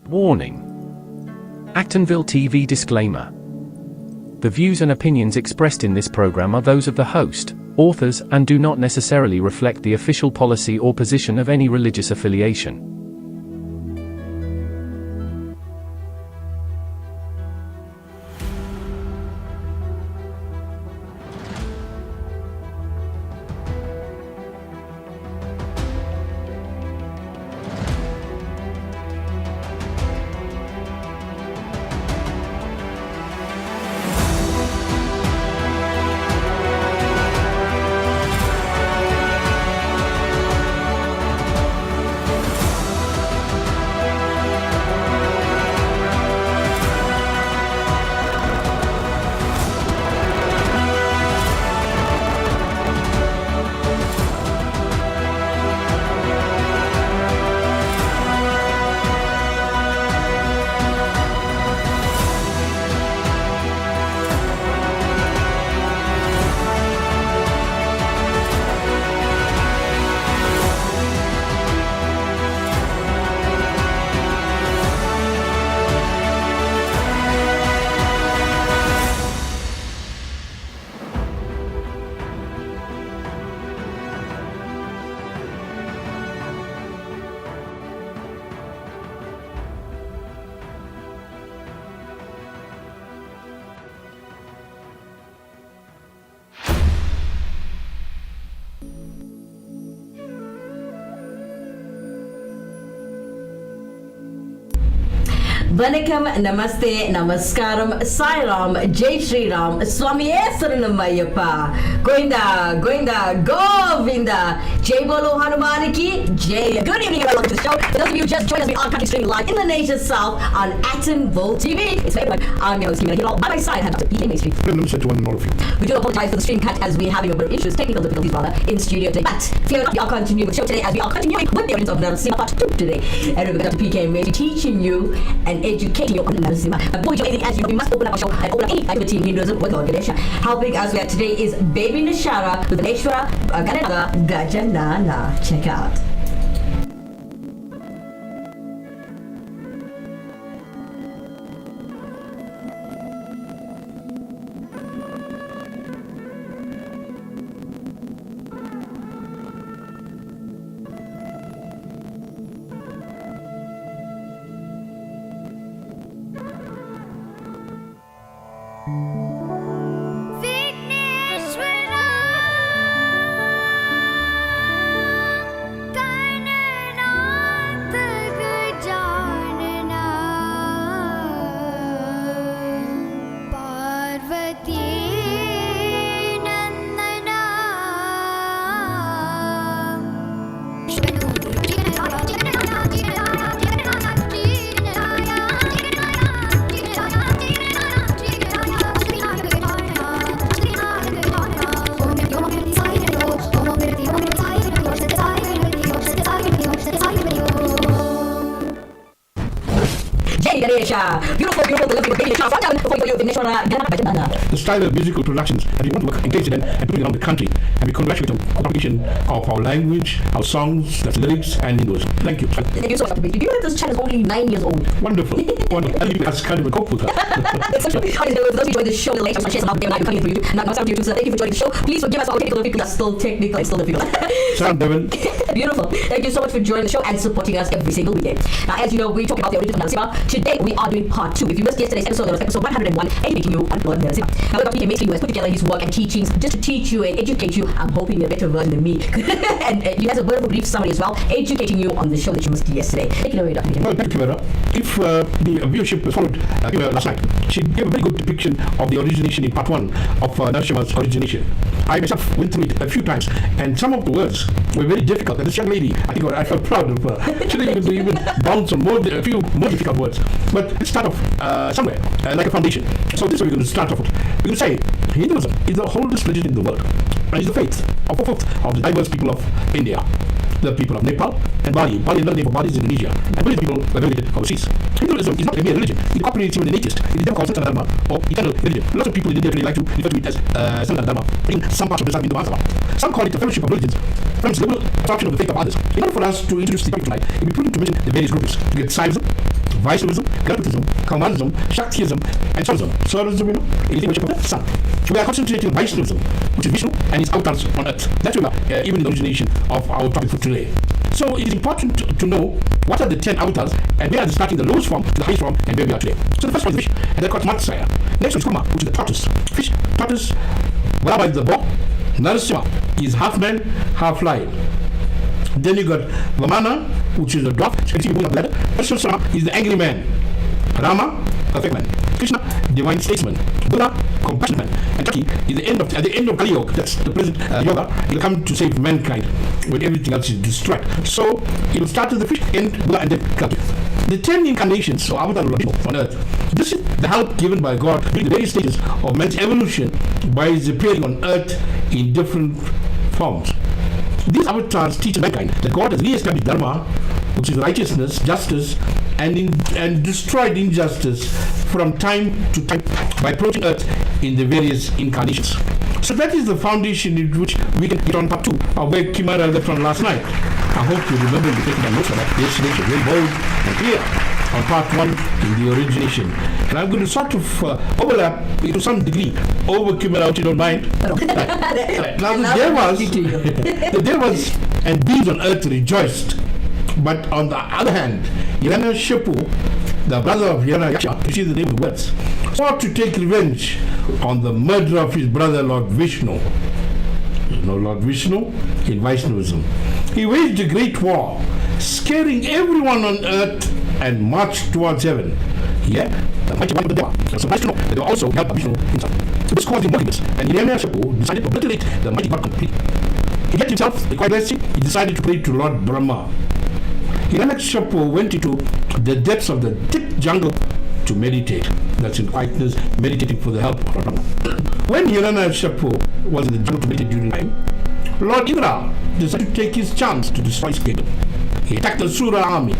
Warning. Actonville TV disclaimer. The views and opinions expressed in this program are those of the host, authors, and do not necessarily reflect the official policy or position of any religious affiliation. Vanakkam, Namaste, Namaskaram, Sai Ram, Jai Shri Ram, Swamiye Saranamayyappa, Govinda, Govinda, Govinda, Jai Bolo Hanuman ki Jai. Good evening and welcome to the show. For those of you who just joined us, we are currently streaming live in the nation's south on Actonville TV. It's very much, I'm your host, Kimera, Heeralal. By my side, I have Dr. E. Maistry. We do apologize for the stream cut as we're having a bit of issues, technical difficulties rather, in studio today. But fear not, we are continuing with the show today as we are continuing with the origins of Narasimha part 2 today. And we've got Dr. PK Maistry teaching you and educating you on Narasimha. But before we do anything, as you know, we must open up our show and open up any activity in Hinduism with Lord Ganesha. Helping us where today is Baby Nishara with Neshwara Gananaga Gajanana. Check out. Beautiful, beautiful, baby. The style of musical productions that we want to work engaged in and put around the country, and we congratulate on the propagation of our language, our songs, that's lyrics, and Hinduism. Thank you. Thank you so much. Do you know that this channel is only 9 years old? Wonderful. Wonderful. I think that's kind of a cope with her. It's such a big honor. For those who joined the show a little late, I'm going to share some of them now. You're coming through YouTube. Now, I'm sorry to YouTube, so thank you for joining the show. Please forgive us all technical people that are still technical and still difficult. Sound Devin. Beautiful. Thank you so much for joining the show and supporting us every single weekday. Now, as you know, we talk about the origins of Narasimha. Today, we are doing part 2. If you missed yesterday's episode, that was episode 101, educating you on Lord Narasimha. Now, Dr. PK Maistry, who has put together his work and teachings just to teach you and educate you. I'm hoping a better version than me. And he has a wonderful brief summary as well, educating you on the show that you missed yesterday. Take it away, Dr. PK. Well, thank you, Kimera. If the viewership followed Kimera last night, she gave a very good depiction of the origination in part 1 of Narasimha's origination. I myself went through it a few times, and some of the words were very difficult. And this young lady, I felt proud of her. She didn't even bounce on a few more difficult words. But let's start off somewhere, like a foundation. So this is what we're going to start off with. We're going to say Hinduism is the oldest religion in the world, and is the faith of the diverse people of India, the people of Nepal and Bali. Bali, another name for Bali, is Indonesia, and many people are related overseas. Hinduism is not a mere religion. It incorporates even an atheist. It is then called Sanatana Dharma, or eternal religion. Lots of people in India really like to refer to it as Sanatana Dharma in some parts of the South Hindu Mahasabha. Some call it the fellowship of religions, from liberal adoption of the faith of others. In order for us to introduce the topic tonight, it will be prudent to mention the various groups. You get Saivism, Vaishnavism, Ganpatism, Kalmanism, Shaktism, and Saurism. Saurism, is the worship of the sun. We are concentrating on Vaishnavism, which is Vishnu and his avatars on earth. That's even the origination of our topic for today. So it is important to know what are the 10 avatars and where are they starting the lowest form to the highest form and where we are today. So the first one is fish, and they're called Matsaya. Next one is Kurma, which is the tortoise. Fish, tortoise, Brahma is the boar. Narasimha is half man, half lion. Then you got Vamana, which is a dog. Vishnu is the angry man. Rama, perfect man. Krishna, divine statesman. Buddha, compassionate man. And Kali is at the end of Kali Yoga, that's the present yoga, it will come to save mankind when everything else is destroyed. So it will start with the fish, end Buddha, and then Kali. The 10 incarnations of Avatar on earth. This is the help given by God during the various stages of man's evolution by his appearing on earth in different forms. These avatars teach mankind that God has re-established Dharma, which is righteousness, justice, and destroyed injustice from time to time by approaching earth in the various incarnations. So that is the foundation in which we can get on part 2 of where Kimera left on last night. I hope you remember you taking a note of that. The explanation very bold and clear on part 1 in the origination. And I'm going to sort of overlap to some degree over Kimera, if you don't mind. Right. Now the there was and beings on earth rejoiced. But on the other hand, Hiranyakashipu, the brother of Hiranyakashipu, you see the name of the words, sought to take revenge on the murder of his brother Lord Vishnu. You know Lord Vishnu in Vaishnavism. He waged a great war, scaring everyone on earth and marched towards heaven. Yeah, the mighty one of the Deva. So Vishnu, they were also helped by Vishnu himself. So this caused him motives, and Hiranyakashipu decided to obliterate the mighty god completely. He get himself quite thirsty. He decided to pray to Lord Brahma. Hiranyakashipu went into the depths of the thick jungle to meditate. That's in quietness, meditating for the help of Brahma. When Hiranyakashipu was in the jungle to meditate during time, Lord Indra decided to take his chance to destroy his kingdom. He attacked the Sura army,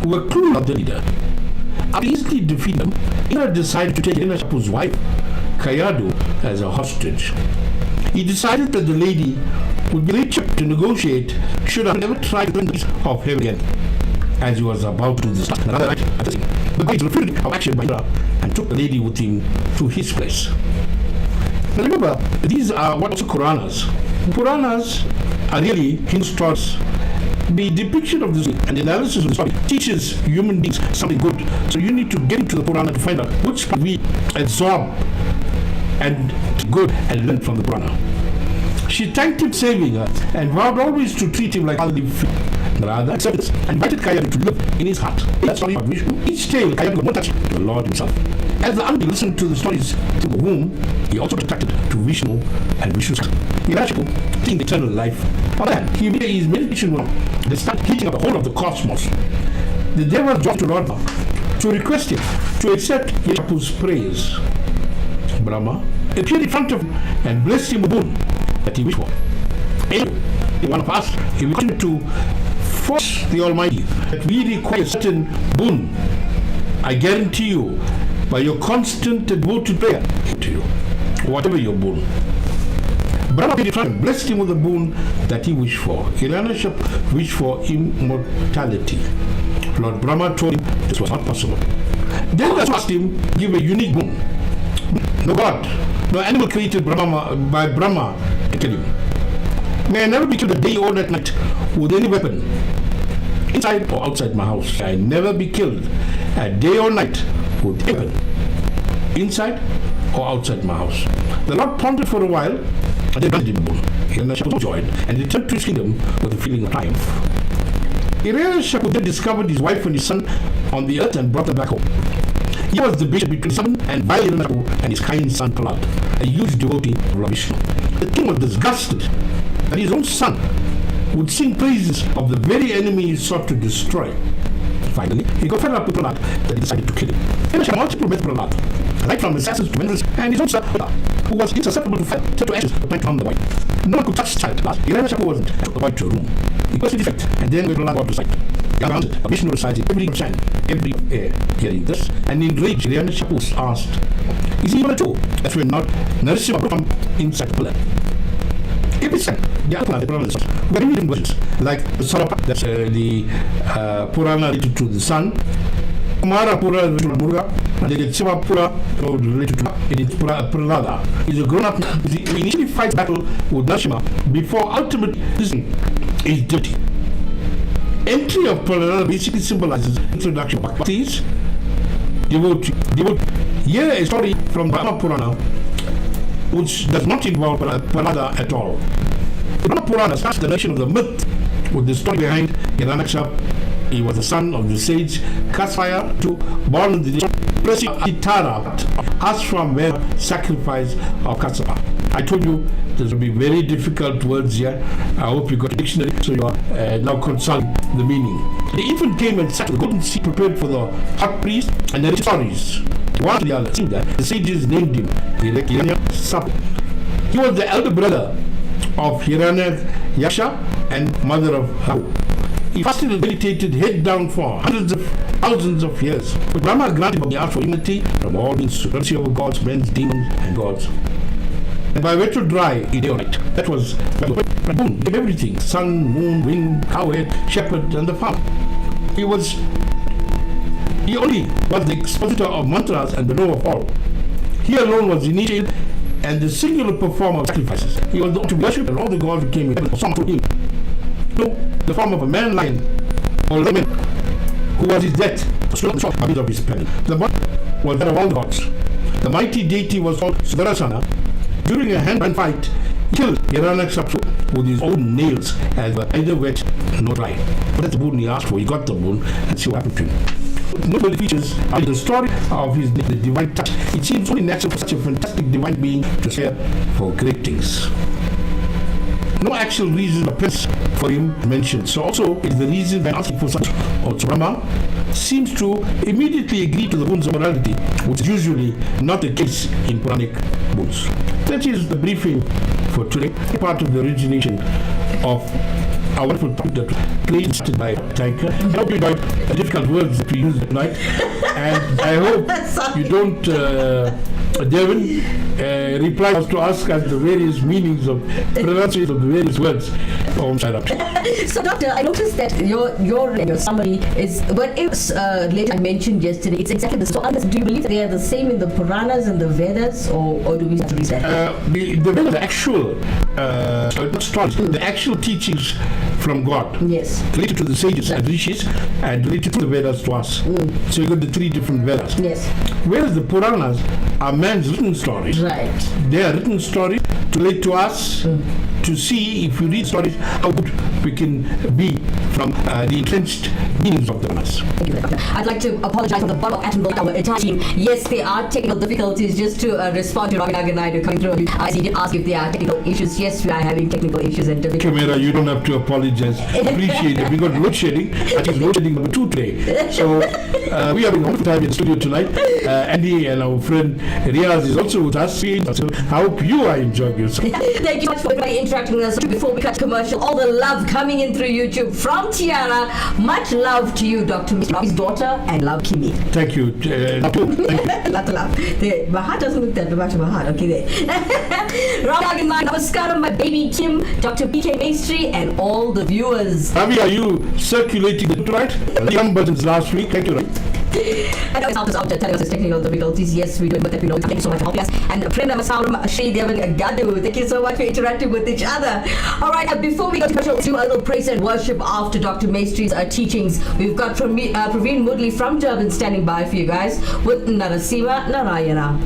who were cruel of the leader. After easily defeating them, Indra decided to take Hiranyakashipu's wife, Kayadu, as a hostage. He decided that the lady would be rich to negotiate should have never tried to win the peace of heaven again, as he was about to do this another night at the scene. The gods refused of action by Indra and took the lady with him to his place. Now remember, these are what also Puranas. Puranas are really Hindu stories. The depiction of this and the analysis of the story teaches human beings something good. So you need to get into the Purana to find out which part we absorb and good and learn from the Purana. She thanked him saving her and vowed always to treat him like fatherly figure. Rather accepted this and invited Kayadu to live in his heart. That's story about Vishnu. Each tale Kayadu got more touch to the Lord himself. As the Andi listened to the stories through the womb, he also attracted to Vishnu and Vishnu's heart. Hiranyakashipu, seeing the eternal life. On that, he made his meditation wrong. They started heating up the whole of the cosmos. The devil dropped to Lord Brahma to request him to accept Hiranyakashipu's praise. Brahma appeared in front of him and blessed him with a boon that he wished for. In one of us, he will continue to force the Almighty that we require a certain boon. I guarantee you, by your constant and devoted prayer to you, whatever your boon. Brahma appeared in front of him, blessed him with a boon that he wished for. Hiranyakashipu wished for immortality. Lord Brahma told him this was not possible. Then God asked him to give a unique boon. No God, no animal created by Brahma can kill him. May I never be killed a day or at night with any weapon, inside or outside my house. May I never be killed a day or night with any weapon, inside or outside my house. The Lord pondered for a while, and then granted him the boon. Hiranyakashipu was overjoyed and returned to his kingdom with a feeling of triumph. Hiranyakashipu then discovered his wife and his son on the earth and brought them back home. He was the bishop between Saban and Hiranyakashipu and his kind son Prahlad, a huge devotee of Lord Vishnu. The king was disgusted that his own son would sing praises of the very enemy he sought to destroy. Finally, he got fed up with Prahlad that he decided to kill him. Hiranyakashipu multiple met Prahlad, right from assassins to vendors, and his own son, who was insusceptible to fire, turned to ashes to try to harm the boy. No one could touch the child. Hiranyakashipu wasn't, took the boy to a room. He was in defect, and then Prahlad got to sight. Young Vishnu recited every chant, every air. Hearing this, and enraged, Hiranyakashipu asked, "Is he even true?" That's when not Narasimha broke from inside the pillar. Every chant, the other Puranas were in versions, like the Sarapa, that's the Purana related to the sun, Kumara Pura is Muruga, and the Siva Pura related to it is Pralada. He's a grown-up. He initially fights battle with Narasimha before ultimately is dirty. Entry of Pralada basically symbolizes introduction of bhaktis, devotee. Here a story from Brahma Purana which does not involve Pralada at all. Brahma Purana starts the narration of the myth with the story behind Hiranyakashipu. He was the son of the sage Kasfaya, born in the Itara, ashram where sacrifice of Katsapa. I told you there will be very difficult words here. I hope you got a dictionary, so you are now consulting the meaning. The infant came and sat with the golden seat prepared for the hot priest and the stories. One of the other, seeing that the sages named him Hiranyakashipu. He was the elder brother of Hiranyakashipu and mother of Haru. He fasted and meditated head down for hundreds of thousands of years. But Brahma granted him the art for immunity from all the supremacy over gods, men, demons, and gods. And by wet or dry, he day or night. That was the boon. He gave everything: sun, moon, wind, cowhead, shepherd, and the farm. He only was the expositor of mantras and the knower of all. He alone was initiated and the singular performer of sacrifices. He was the one to worship, and all the gods became some to him. The form of a man lion or woman who was his death, short of his pen. The body was that of all gods. The mighty deity was called Sudarasana. During a hand-to-hand fight, he killed Hiranyakashipu with his own nails as were either wet nor dry. But that's the boon he asked for. He got the boon, and see what happened to him. Notable features are the story of the divine touch. It seems only natural for such a fantastic divine being to share for great things. No actual reason or purpose for him mentioned. So also it is the reason by asking for such also Brahma seems to immediately agree to the boons of morality, which is usually not the case in Puranic boons. That is the briefing for today, part of the origination of our wonderful topic that played started by Taika. I hope you enjoyed the difficult words that we used tonight, and I hope you don't Devin replies to ask us the various meanings of pronunciation of the various words. So, Doctor, I noticed that your summary is what it was later I mentioned yesterday. It's exactly the. So, do you believe that they are the same in the Puranas and the Vedas, or do we have to read that? The Vedas, the actual not stories, the actual teachings from God. Yes. Related to the sages and rishis, and related to the Vedas to us. So you got the three different Vedas. Yes. Whereas the Puranas are man's written stories. Right. They are written stories to relate to us, to see if we read stories how good we can be from the entrenched meanings of the Puranas. Thank you, Doctor. I'd like to apologize on the bottom of Atomville, our entire team. Yes, there are technical difficulties. Just to respond to Ravi Naganaidu coming through, as he did ask if there are technical issues. Yes, we are having technical issues and difficulties. Kimera, you don't have to apologize. Appreciate it. We got load shedding. I think load shedding number 2 today. So we are having a wonderful time in the studio tonight. Andy and our friend Riaz is also with us. So I hope you are enjoying yourself. Thank you so much for everybody interacting with us. Before we cut commercial, all the love coming in through YouTube from Tiara. Much love to you, Dr. Maistry's daughter, and love Kimi. Thank you. Thank you. Lot of love. My heart doesn't look that much of my heart. Okay, there. Namaskaram, my baby Kim, Dr. PK Maistry, and all the viewers. Ravi, are you circulating the right? Some buttons last week. Thank you, right? I know it's helped us out telling us his technical difficulties. Yes, we do it, but we know. Thank you so much for helping us. And Prem Namasaram, Shri Devan Gadu, thank you so much for interacting with each other. Alright, before we go to commercial, let's do a little praise and worship after Dr. Maistry's teachings. We've got Praveen Mudley from Durban standing by for you guys with Narasimha Narayana.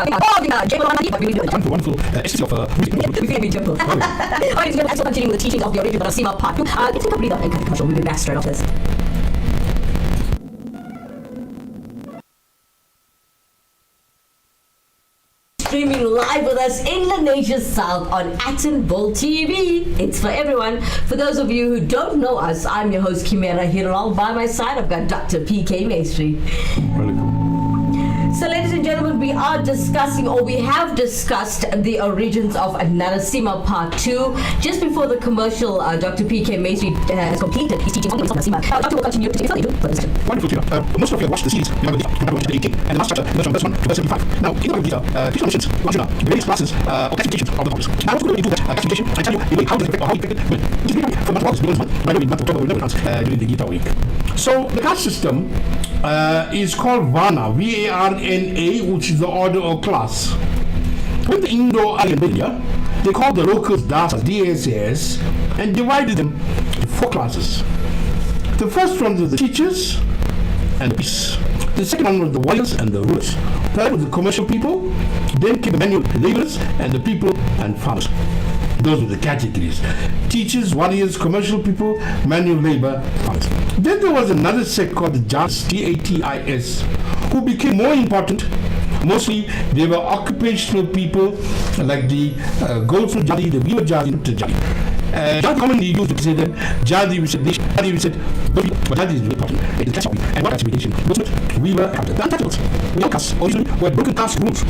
Wonderful essence of music. Alright, let's continue with the teachings of the original Narasimha part 2. Let's take a breather and cut the commercial. We'll be back straight after this. Streaming live with us in Lanasia's South on Actonville TV. It's for everyone. For those of you who don't know us, I'm your host Kimera Heeralal. By my side, I've got Dr. PK Maistry. Really cool. So, ladies and gentlemen, we are discussing, or we have discussed, the origins of Narasimha Part 2. Just before the commercial, Dr. PK Maistry has completed his teaching on Narasimha. Doctor will continue to tell you for this. Wonderful, Tina. Most of you have watched the series, you have the 18, and the last chapter, verse 1 to verse 75. Now, in the teaching missions, the various classes or classifications of the bodies. Now, I was going to do that classification and tell you how to affect or how it affected women. This is for month of August, by the way, month of October, we'll never announce during the Gita week. So, the caste system is called Varna, V-A-R-N-A, which is the order or class. When the Indo-Aryan India, they called the locals dasas, D-A-S-A-S, and divided them into 4 classes. The first one was the teachers and the priests. The second one was the warriors and the rulers. Third was the commercial people. Then came the manual laborers and the people and farmers. Those were the categories: teachers, warriors, commercial people, manual labor, farmers. Then there was another sect called the Jatis, T-A-T-I-S, who became more important. Mostly they were occupational people like the goldsmith Jati, the weaver Jati, the Jati. Not commonly used to say them Jati, we said nation, Jati, we said but Jati is very important. It is classified. And what classification? Goldsmith, weaver, captain. The untouchables, the outcasts, originally were broken caste rules.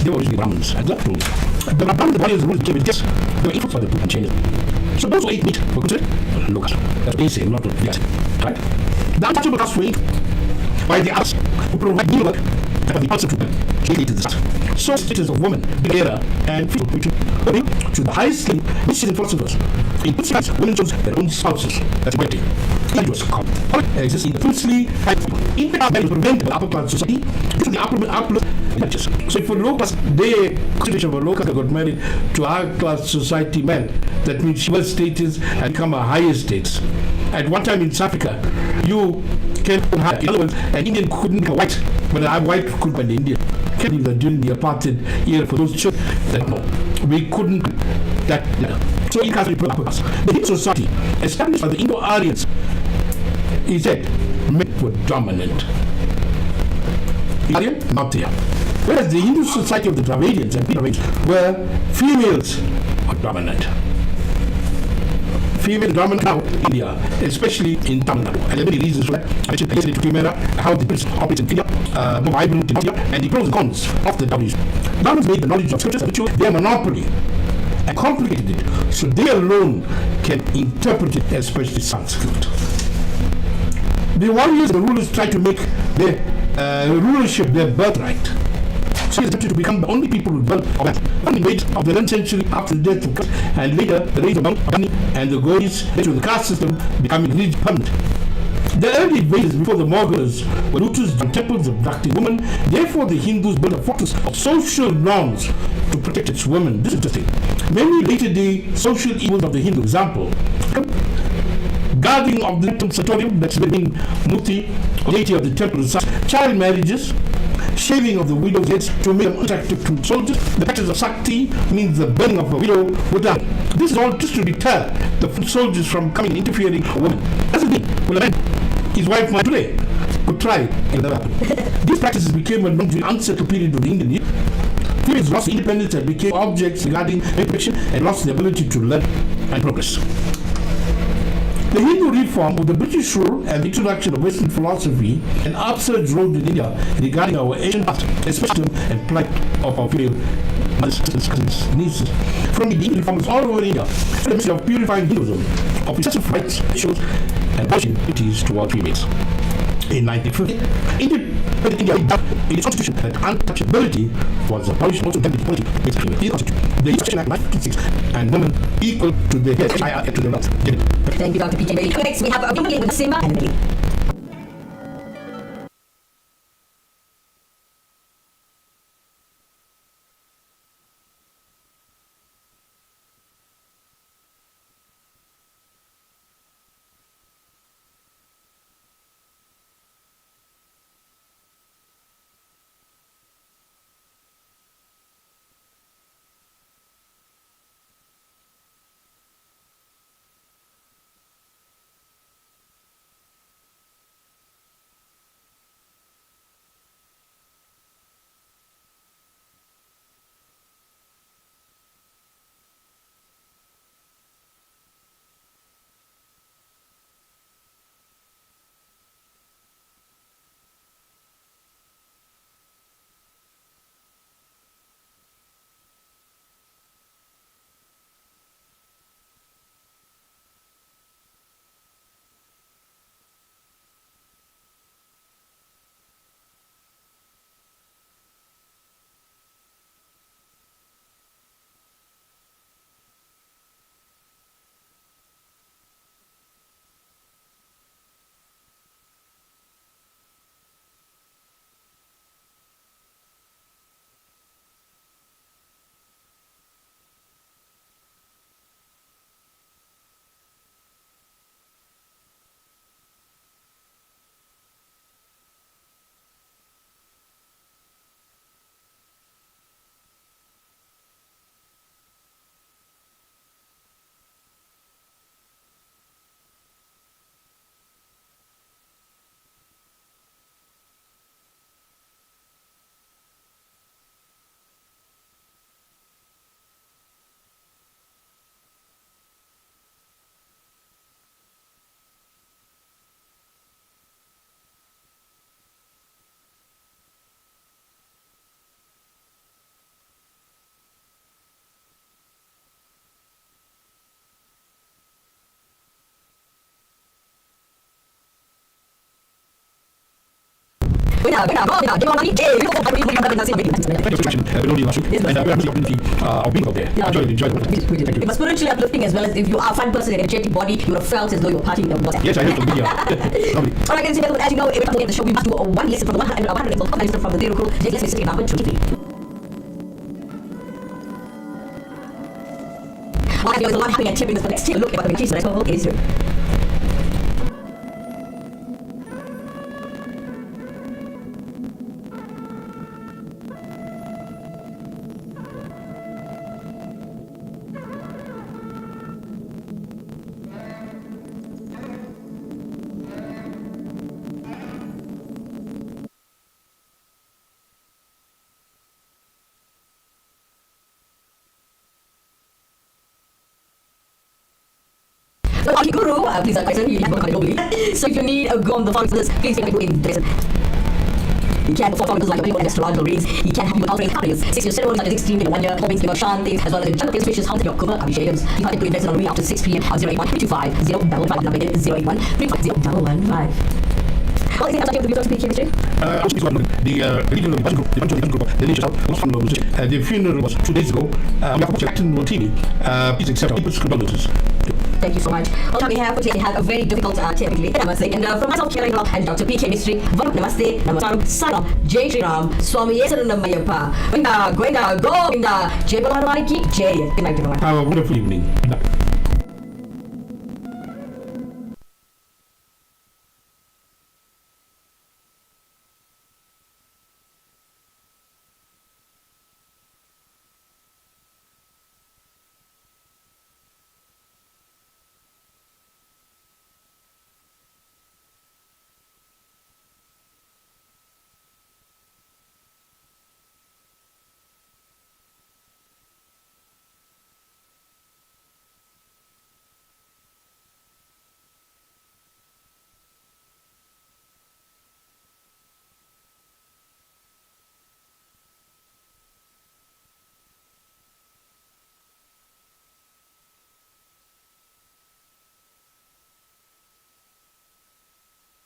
They were originally Brahmins and black rules. The Brahmins, the warriors, the rulers came with gifts. They were influenced by the book and changed it. So those who ate meat were considered low caste. That's what they say, not what they say. Right? The untouchable castes were eaten by the others who provide new work that have the answer to them. So status of women, Kimera, and female preaching to the highest level, which is in philosophers. In both sides, women chose their own spouses. That's wealthy. That was common. Exists in the princely high people. In the men prevented by upper class society, this is the upper religious. So for low class, they consideration of a low class got married to high class society men. That means she was status and become a higher status. At one time in South Africa, you can have, in other words, an Indian couldn't be white, but a white could be an Indian. Can't believe that during the apartheid era for those children, that no, we couldn't that matter. So in Catholic purpose, the Hindu society established by the Indo-Aryans, he said, men were dominant. Aryan, not there. Whereas the Hindu society of the Dravidians and Dravidians were females were dominant. Female dominant now in India, especially in Tamil Nadu. And there are many reasons for that. I mentioned yesterday to Kimera how the business operates in India, more vibrant in India, and the pros and cons of the Brahmins. Brahmins made the knowledge of scriptures and ritual their monopoly and complicated it, so they alone can interpret it, especially Sanskrit. The warriors and the rulers tried to make their rulership their birthright. So they attempted to become the only people with wealth of that. Only made of the 11th century after the death of Christ, and later the reign of Mount Gandhi and the Gauris led to the caste system becoming rigid permanent. The early invaders before the Mughals were rooters on temples abducting women. Therefore, the Hindus built a fortress of social norms to protect its women. This is interesting. Many later day social evils of the Hindu example: guarding of the temple satorium, that's the main Muti, deity of the temple, child marriages, shaving of the widow's heads to make them unattractive to soldiers. The practice of Sakti means the burning of a widow with a. This is all just to deter the soldiers from coming and interfering with women. That's the thing. Well, a man, his wife might today could try and never happen. These practices became a during unsettled period of the Indian year. Females lost independence and became objects regarding reproduction and lost the ability to learn and progress. The Hindu reform of the British rule and the introduction of Western philosophy and upsurge role in India regarding our ancient past, especially and plight of our female mothers, sisters, cousins, nieces. From the Indian reformers all over India, the message of purifying Hinduism, of excessive rights, issues, and abolishing duties toward females. In 1950, India in its constitution that untouchability was abolished also can be equality with females. In the constitution, the Constitution Act 1956 and women equal to the head, to the rights. Thank you, Dr. PK. Next, we have a woman with Simba and Emily. It was spiritually uplifting as well as if you are a fun person in a energetic body, you would have felt as though you were partying on WhatsApp. Yes, I heard the video. Lovely. Alright, ladies and gentlemen, as you know, every time we have the show, we must do one lesson from the 100 lesson from the lyrical. Let's listen to number 23. Alright, there's a lot happening at 10 minutes, but let's take a look at what the Jesus is doing. So, our guru, please, question, you have to globally. So, if you need a go on the phone for this, please take a in person. You can perform like a astrological readings. You can have you altering carriers. 6 year ceremonies like 16 in 1 year, hoping to shanti, as well as the jungle which is haunted your cover, abhishekams. You can invest on me after 6 p.m. on 081 325 055 number again 081 350 115. Well, anything else I can do to speak chemistry? Also, the regional group, the group of the nation was from the funeral was 2 days ago. We have watched Acton on TV. Please accept people's condolences. Thank you so much. On our behalf, we had a very difficult technically. Namaste. And from myself, Kimera and Dr. P. Chemistry, Namaste, Namaskaram, Salam, Jai Shri Ram, Swami Saranammayappa, Govinda, Govinda, Govinda, Jai Balavariki, Jai. Good night, everyone. Have a wonderful evening. Good night.